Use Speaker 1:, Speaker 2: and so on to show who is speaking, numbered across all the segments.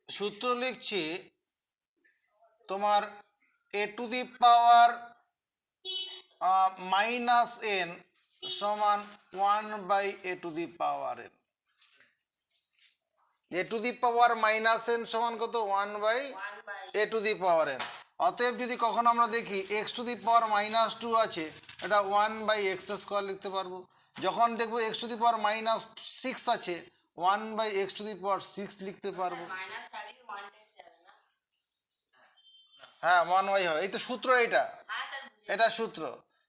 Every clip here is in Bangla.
Speaker 1: সূত্র লিখছি তোমার a two the power minus n সমান 1/a to the power n। a two the power minus n সমান কত? 1/a to the power n। অতএব যদি কখনো আমরা দেখি x two the power minus 2 আছে, এটা 1/x² লিখতে পারবো। যখন দেখবো x two the power minus 6 আছে, 1/x টু দি পাওয়ার 6 লিখতে পারবো। হ্যাঁ 1 হয়, এই তো সূত্র, এটা সূত্র।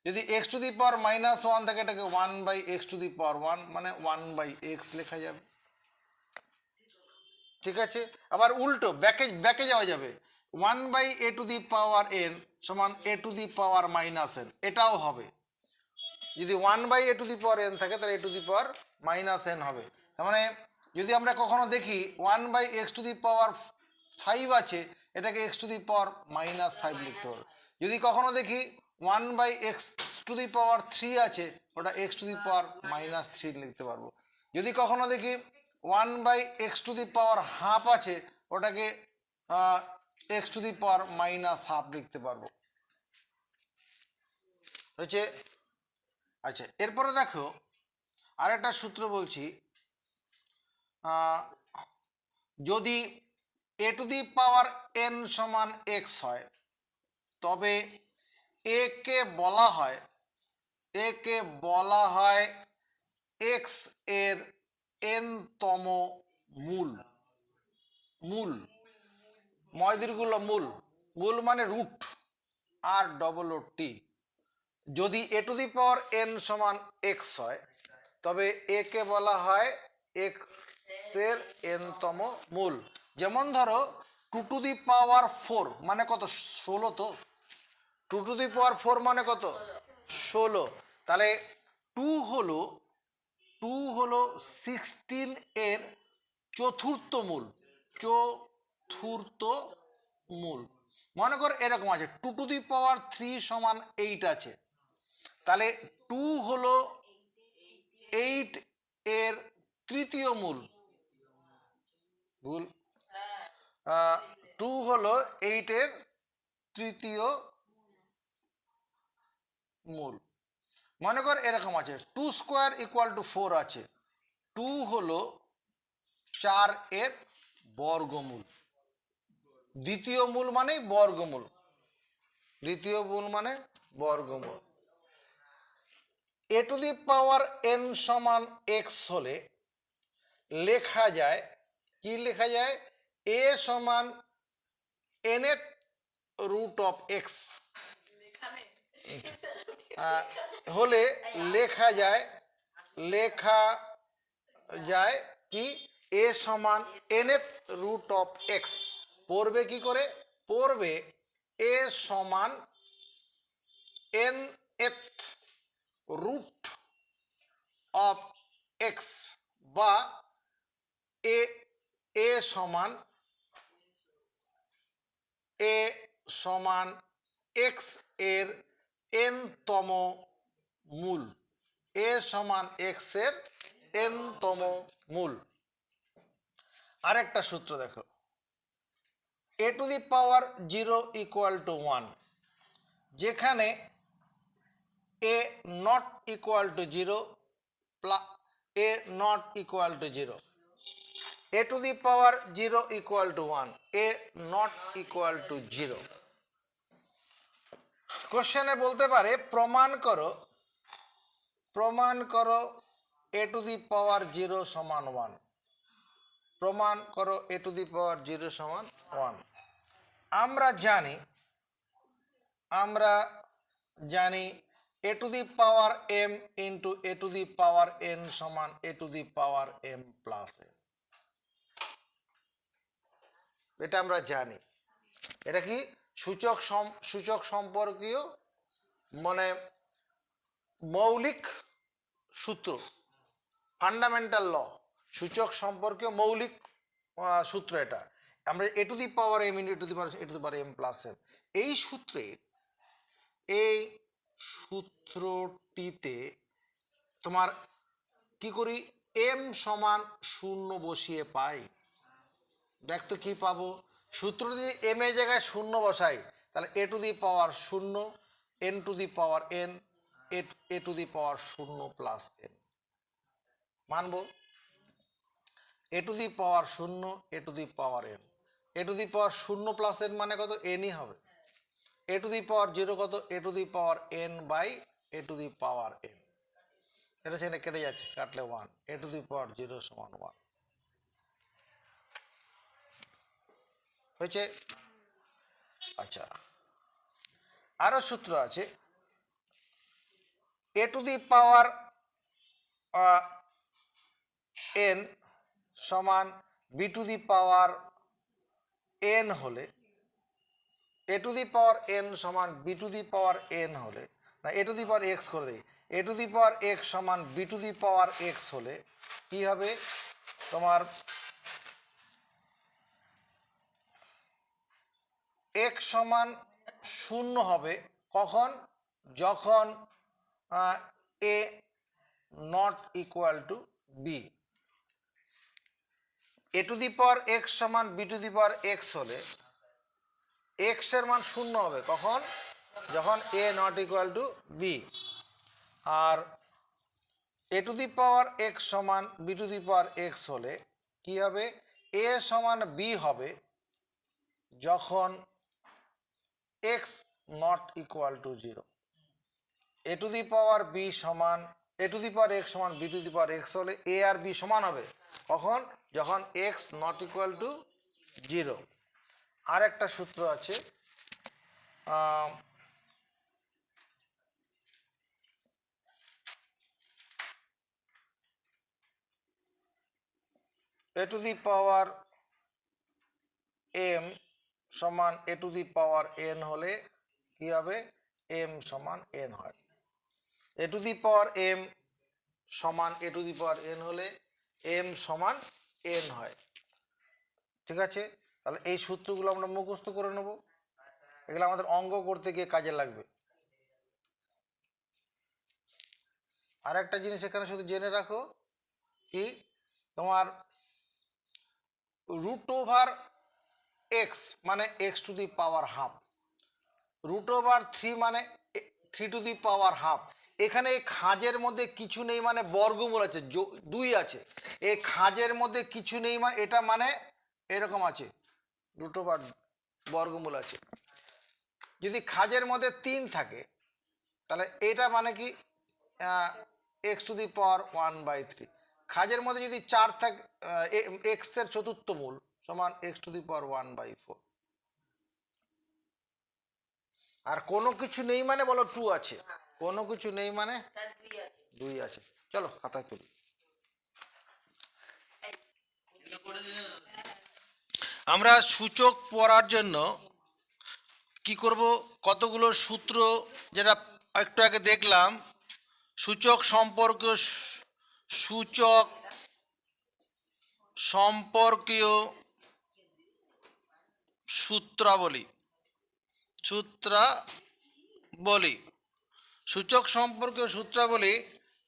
Speaker 1: যদি x two the power minus 1 থাকে, এটাকে 1/x টু দি পাওয়ার 1 মানে 1/x লেখা যাবে। ঠিক আছে, আবার উল্টো ব্যাকে যাওয়া যাবে, 1/a to the power n সমান a two the power minus n, এটাও হবে। যদি 1/a to the power n থাকে, তাহলে a two the power minus n হবে। তার মানে যদি আমরা কখনো দেখি 1/x টু দি পাওয়ার 5 আছে, এটাকে x two the power minus 5 লিখতে হবে। যদি কখনো দেখি 1/x টু দি পাওয়ার 3 আছে, ওটা x two the power minus 3 লিখতে পারবো। যদি কখনো দেখি 1/x two the power half আছে, ওটাকে x two the power minus half লিখতে পারবো। হচ্ছে। আচ্ছা, এরপরে দেখো আরেকটা সূত্র বলছি, যদি a two the power n সমান x হয়, তবে a কে বলা হয় x এর n-তম মূল। ময়দীর্ঘ মূল মানে রুট, আর ডবল ও টি। যদি a two the power n সমান x হয়, তবে a কে বলা হয় x এর n-তম মূল। যেমন ধরো 2 টু দি পাওয়ার 4 মানে কত? 16। তো 2 টু দি পাওয়ার 4 মানে কত? 16। তাহলে 2 হলো 16 এর চতুর্থ মূল। মনে কর এরকম আছে, 2 টু দি পাওয়ার 3 সমান 8 আছে, তাহলে 2 হলো 8 এর তৃতীয় মূল। 2 হলো 8 এর তৃতীয় মূল। মনে কর এরকম আছে, 2 স্কোয়ার ইকুয়াল টু 4 আছে, 2 হলো 4 এর বর্গমূল। দ্বিতীয় মূল মানে বর্গমূল। a two the power n সমান x হলে লেখা যায়, কি লেখা যায়? a সমান nth রুট অফ x হলে লেখা যায় কি? a সমান nth রুট অফ x। পড়বে কি করে? পড়বে a সমান nth রুট অফ x, বা a সমান x এর n-তম মূল। a সমান x এর n-তম মূল। আরেকটা সূত্র দেখো, a two the power 0 equal to 1, যেখানে a not equal two 0 a not equal two 0, a two the power 0 equal to 1, a not equal two 0। কোশ্চেনে বলতে পারে প্রমাণ করো a টু দি পাওয়ার 0 সমান 1। প্রমাণ করো a টু দি পাওয়ার 0 সমান 1। আমরা জানি a two the power m into a two the power n সমান a two the power m plus n। এটা আমরা জানি। এটা কি? সূচক সম্পর্কীয় মানে মৌলিক সূত্র, ফান্ডামেন্টাল ল, সূচক সম্পর্কীয় মৌলিক সূত্র। এটা আমরা a two the power m into a two the power m plus n, এই সূত্রটিতে তোমার কি করি? m সমান 0 বসিয়ে পাই। দেখ তো কি পাবো, সূত্র যদি এম এর জায়গায় শূন্য বসাই তাহলে এ টু দি পাওয়ার শূন্য, n to the power n, a to the power শূন্য প্লাস এন মানবো। এ টু দি পাওয়ার শূন্য, a to the power n, a to the power শূন্য প্লাস এন মানে কত, এনই হবে। A to the power zero কত, a to the power n by a to the power n, এটা সেখানে কেটে যাচ্ছে, কাটলে one, a to the power zero সমান ওয়ান হয়েছে। আচ্ছা, আরো সূত্র আছে, a to the power N সমান B to the power n হলে, a to the power N সমান B to the power n হলে, না a to the power x করে দিই, a to the power x সমান B to the power x হলে কি হবে তোমার, এক্স সমান শূন্য হবে কখন, যখন a not equal to b. A to the power x সমান B to the power x হলে এক্স এর মান শূন্য হবে কখন, যখন a not equal to b. আর a to the power x সমান B to the power x হলে কি হবে, এ সমান বি হবে যখন x not equal to zero. A to the power b সমান, এ টু দি পাওয়ার এক্স সমান B to the power x হলে এ আর বি সমান হবে কখন, যখন x not equal to zero. আর একটা সূত্র আছে, a to the power m সমান এ টু দি পাওয়ার এন হলে কি হবে, এম সমান এন হয়। A to the power m সমান এ টু দি পাওয়ার এন হলে এম সমান এন হয়। ঠিক আছে, তাহলে এই সূত্রগুলো আমরা মুখস্থ করে নেব, এগুলো আমাদের অঙ্ক করতে গিয়ে কাজে লাগবে। আর একটা জিনিস এখানে শুধু জেনে রাখো, কি তোমার রুট ওভার এক্স মানে x to the power half, root over three মানে three to the power half. এখানে এই খাঁজের মধ্যে কিছু নেই মানে বর্গমূল আছে, দুই আছে, এই খাঁজের মধ্যে কিছু নেই মানে এটা মানে এরকম আছে, রুট ওভার বর্গমূল আছে। যদি খাঁজের মধ্যে তিন থাকে তাহলে এটা মানে কি x to the power one by three. খাঁজের মধ্যে যদি চার থাকে, এক্স এর চতুর্থ মূল সমান x to the power one by four. আর কোনো কিছু নেই মানে বলো টু আছে, কোনো কিছু নেই মানে দুই আছে। চলো খাতায় তুলি। আমরা সূচক পড়ার জন্য কি করব, কতগুলো সূত্র যেটা একটু আগে দেখলাম, সূচক সম্পর্কীয় সূত্রাবলী, সূচক সম্পর্কীয় সূত্রাবলী,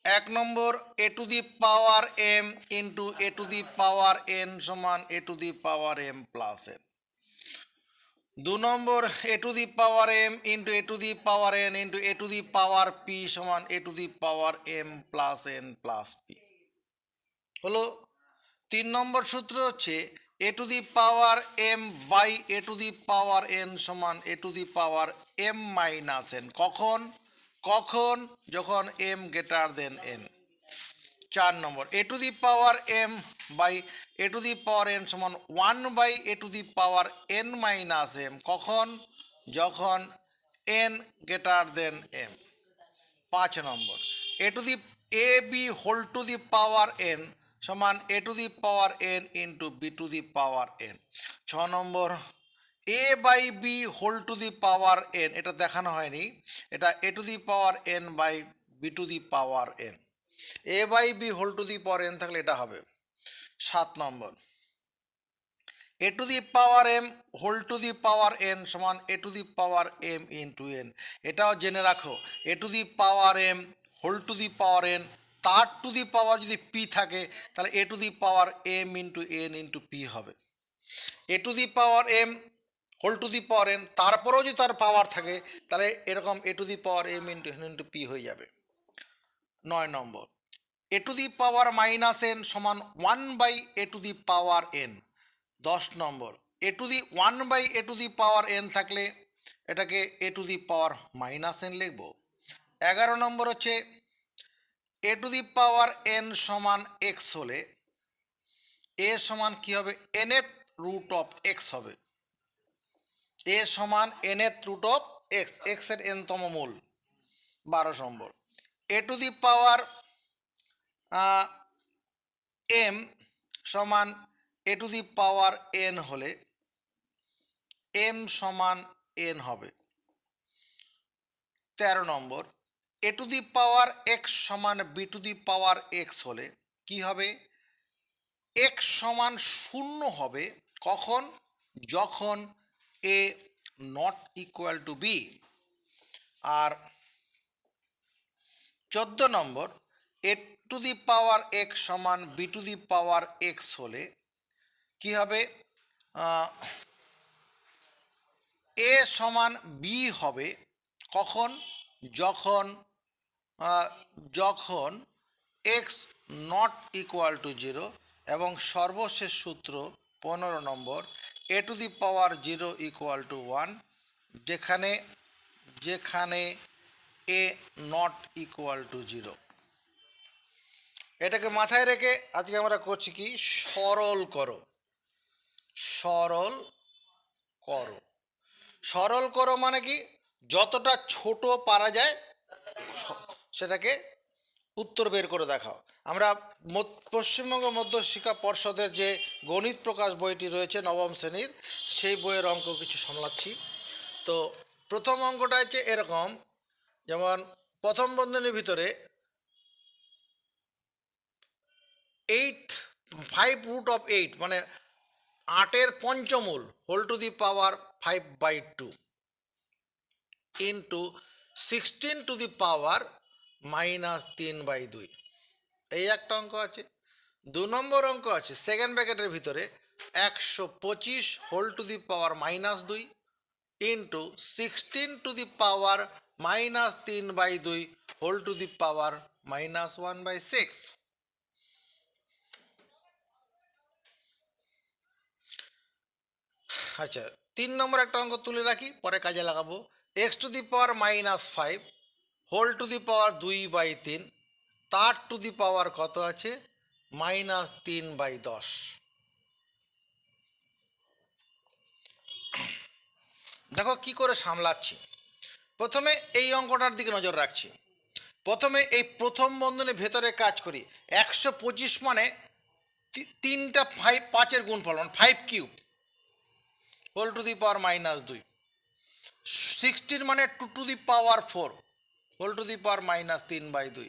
Speaker 1: এক number a to the power M into a to the power N সমান এ to the power m plus n. দু number a to the power M into a to the power N into a to the power p সমান এ to the power m plus n plus p হলো। তিন নম্বর সূত্র হচ্ছে a to the power m by a to the power N সমান এ to the power m minus n, কখন, যখন এম গ্রেটার দেন এন। চার number a to the power m by a to the power N সমান one by a to the power n minus m, কখন, যখন এন গ্রেটার দেন এম। পাঁচ number a to the a B whole to the power N সমান এ to the power N into B to the power n. ছ number a by b whole to the power n, এটা দেখানো হয়নি, এটা a to the power n by b to the power n, a by b whole to the power n থাকলে এটা হবে। সাত number a to the power M whole to the power N সমান এ to the power M into n, এটাও জেনে রাখো, a to the power M whole to the power N, তার টু দি পাওয়ার যদি পি থাকে তাহলে a to the power M into N into p হবে। A to the power M whole to the power n, তারপরেও যদি তার পাওয়ার থাকে তাহলে এরকম a to the power M into p হয়ে যাবে। 9 number, a to the power minus n সমান 1/a to the power n. 10 number, a to the 1/a to the power n থাকলে এটাকে a to the power minus N লিখব। 11 নম্বর হচ্ছে a to the power N সমান এক্স হলে এ সমান কি হবে, nth রুট অফ এক্স হবে। এ সমান nth root of X, X এর nতম মূল। 12 নম্বর, a to the power m সমান এ টু দি পাওয়ার এন হলে এম সমান এন হবে। 13 number, a to the power x সমান B to the power x হলে কি হবে, এক্স সমান 0 হবে কখন, যখন a not equal to b. আর 14 number, a to the power x সমান B to the power x হলে কি হবে, এ সমান বি হবে কখন, যখন যখন এক্স নট ইকুয়াল টু 0 এবং সর্বশেষ সূত্র 15 number, a to the power 0 equal to 1 যেখানে যেখানে এ নট ইকুয়াল টু 0। এটাকে মাথায় রেখে আজকে আমরা করছি কি, সরল করো। সরল করো, সরল করো মানে কি, যতটা ছোট পারা যায় সেটাকে উত্তর বের করে দেখাও। আমরা পশ্চিমবঙ্গ মধ্যশিক্ষা পর্ষদের যে গণিত প্রকাশ বইটি রয়েছে নবম শ্রেণীর, সেই বইয়ের অঙ্ক কিছু সামলাচ্ছি। তো প্রথম অঙ্কটা হচ্ছে এরকম, যেমন প্রথম বন্ধনীর ভিতরে 5 রুট অফ 8 মানে 8-এর পঞ্চমূল whole to the power 5/2 into 16 to the power -3/2, এই একটা অঙ্ক আছে। 2 নম্বর অঙ্ক আছে সেকেন্ড ব্র্যাকেটের ভিতরে 125 whole to the power -2 into 16 to the power -3/2 whole to the power -1/6। আচ্ছা, 3 নম্বর একটা অঙ্ক তুলে রাখি, পরে কাজে লাগাবো। X to the power -5 whole to the power 2/3, তার টু দি পাওয়ার কত আছে, -3/10। দেখো কি করে সামলাচ্ছি। প্রথমে এই অঙ্কটার দিকে নজর রাখছি। প্রথমে এই প্রথম বন্ধনীর ভেতরে কাজ করি। 125 মানে 3টা 5-এর গুণফল, মানে 5 cube whole to the power -2। 16 মানে 2 to the power 4 whole to the power -3/2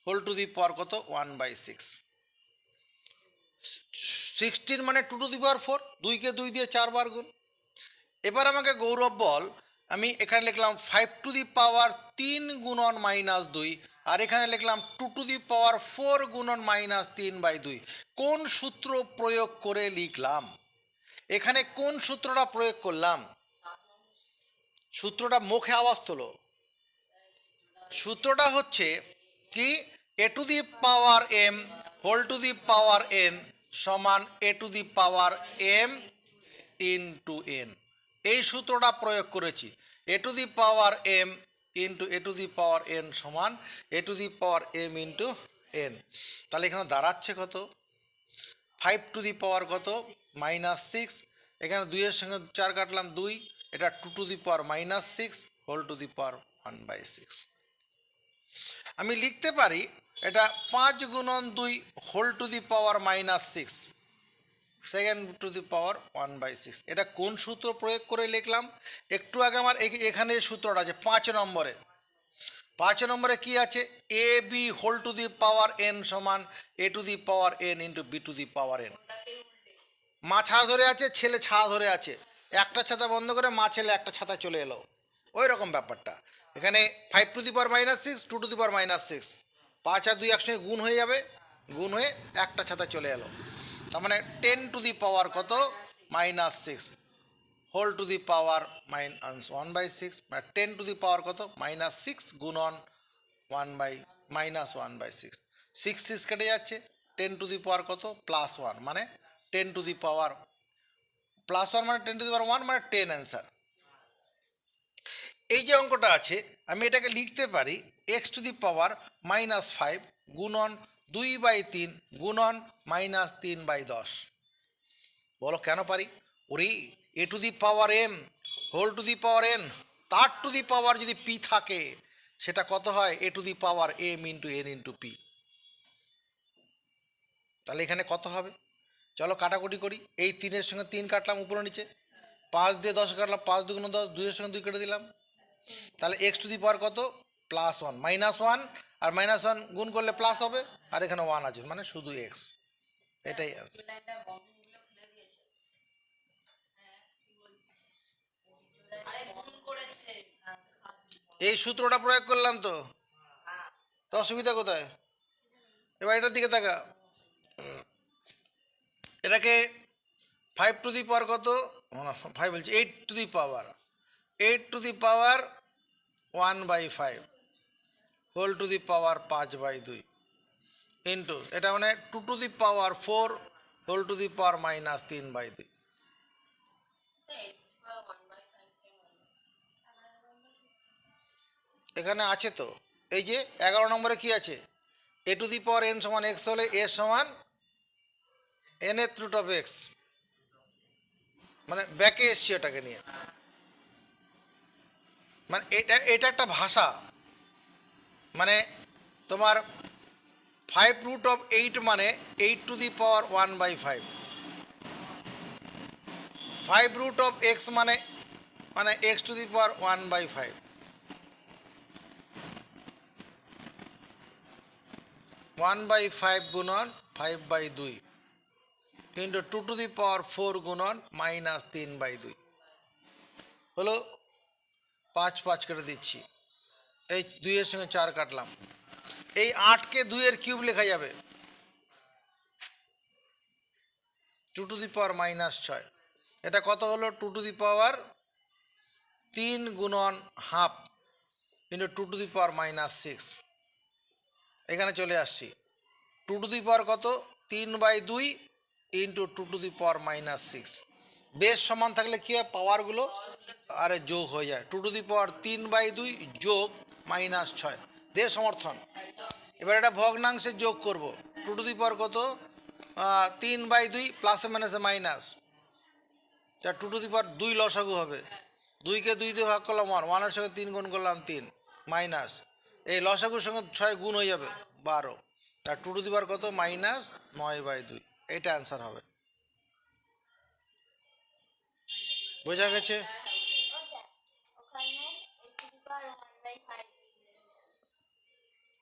Speaker 1: whole to the power কত, 1/6। 16 মানে 2 টু দি পাওয়ার 4, 2কে 2 দিয়ে 4 বার গুণ। এবার আমাকে গৌরব বল, আমি এখানে লিখলাম 5 টু দি পাওয়ার 3 গুণন -2, আর এখানে লিখলাম 2 টু দি পাওয়ার 4 গুণন -3/2। কোন সূত্র প্রয়োগ করে লিখলাম, এখানে কোন সূত্রটা প্রয়োগ করলাম, সূত্রটা মুখে আওয়াজ তোলো। সূত্রটা হচ্ছে কি, a to the power M whole to the power N সমান এ to the power M into n. এই সূত্রটা প্রয়োগ করেছি। A to the power M into a to the power N সমান এ to the power M into n. তাহলে এখানে দাঁড়াচ্ছে কত, 5 টু দি পাওয়ার কত, -6। এখানে 2-এর সঙ্গে 4 কাটলাম 2, এটা 2 to the power -6 whole to the power 1/6। আমি লিখতে পারি এটা 5 গুণন 2 whole to the power -6 second to the power 1/6। এটা কোন সূত্র প্রয়োগ করে লিখলাম, একটু আগে আমার এখানে সূত্রটা আছে 5 নম্বরে। 5 নম্বরে কি আছে, A B whole to the power N সমান এ to the power N into B to the power N. মা ছাতা ধরে আছে, ছেলে ছাতা ধরে আছে, একটা ছাতা বন্ধ করে মা ছেলে একটা ছাতা চলে এলো, ওই রকম ব্যাপারটা। এখানে 5 two the power -6, 2 to the power -6, 5 আর 2 একসঙ্গে গুণ হয়ে যাবে, গুণ হয়ে একটা ছাতা চলে এলো। তার মানে 10 টু দি পাওয়ার কত minus six whole to the power minus 1/6, মানে 10 টু দি পাওয়ার কত মাইনাস সিক্স গুণন 1/-6, 6 কেটে যাচ্ছে, 10 টু দি পাওয়ার কত প্লাস 1, মানে 10 টু দি পাওয়ার প্লাস 1 মানে 10 টু দি পাওয়ার 1 মানে 10 অ্যান্সার। এই যে অঙ্কটা আছে আমি এটাকে লিখতে পারি এক্স টু দি পাওয়ার -5 গুণন 2/3 গুণন -3/10। বলো কেন পারি? ওরে A to the power M whole to the power N, তার টু দি পাওয়ার যদি পি থাকে সেটা কত হয় A to the power M into N into P. তাহলে এখানে কত হবে? চলো কাটাকুটি করি। এই 3-এর সঙ্গে 3 কাটলাম উপরে নিচে, 5 দিয়ে 10 কাটলাম, 5 2 × 10, 2-এর সঙ্গে 2 কেটে দিলাম। তাহলে এক্স টু দি পাওয়ার কত +1, -1 আর -1 গুণ করলে প্লাস হবে, আর এখানে 1 আছে মানে শুধু এক্স। এটাই এই সূত্রটা প্রয়োগ করলাম তো অসুবিধা কোথায়? এবার এটার দিকে তাকা, এটাকে 5 টু দি পাওয়ার কত 5 বলছি 8 to the power 1/5 whole to the power 5/2 into এটা মানে 2 to the power 4 whole to the power -3/2। এখানে আছে তো এই যে 11 নম্বরে কি আছে a to the power N সমান এক্স হলে এ সমান nth রুট অফ এক্স, মানে ব্যাকে এসছি এটাকে নিয়ে, মানে এটা একটা ভাষা, মানে তোমার 5√8 মানে 8 টু দি পাওয়ার 1/5, 5√x মানে x টু দি পাওয়ার 1/5, 1/5 গুণন 5/2 ইন্টু 2 টু দি পাওয়ার 4 গুণন -3/2 হলো 5 কেটে দিচ্ছি, এই 2-এর সঙ্গে 4 কাটলাম, এই 8কে 2-এর কিউব লেখা যাবে 2 টু দি পাওয়ার -6, এটা কত হলো 2 টু দি পাওয়ার 3 গুণন half into 2 to the power -6। এখানে চলে আসছি 2 টু দি পাওয়ার কত 3/2 ইন্টু 2 টু দি পাওয়ার -6। বেশ সমান থাকলে কি হয় পাওয়ারগুলো আরে যোগ হয়ে যায়, 2 টু দি পাওয়ার 3/2 যোগ -6 দিয়ে সমর্থন। এবার এটা ভগ্নাংশে যোগ করব, 2 টু দি পাওয়ার কত 3/2 প্লাসে মাইনাসে মাইনাস, তা 2 টু দি পাওয়ার 2 লসাগু হবে, 2কে 2 দিয়ে ভাগ করলাম 1, 1-এর সঙ্গে 3 গুণ করলাম 3 মাইনাস, এই লসাগুর সঙ্গে 6 গুণ হয়ে যাবে 12, তার 2 টু দি পাওয়ার কত -9/2, এটা অ্যান্সার হবে। বোঝা গেছে?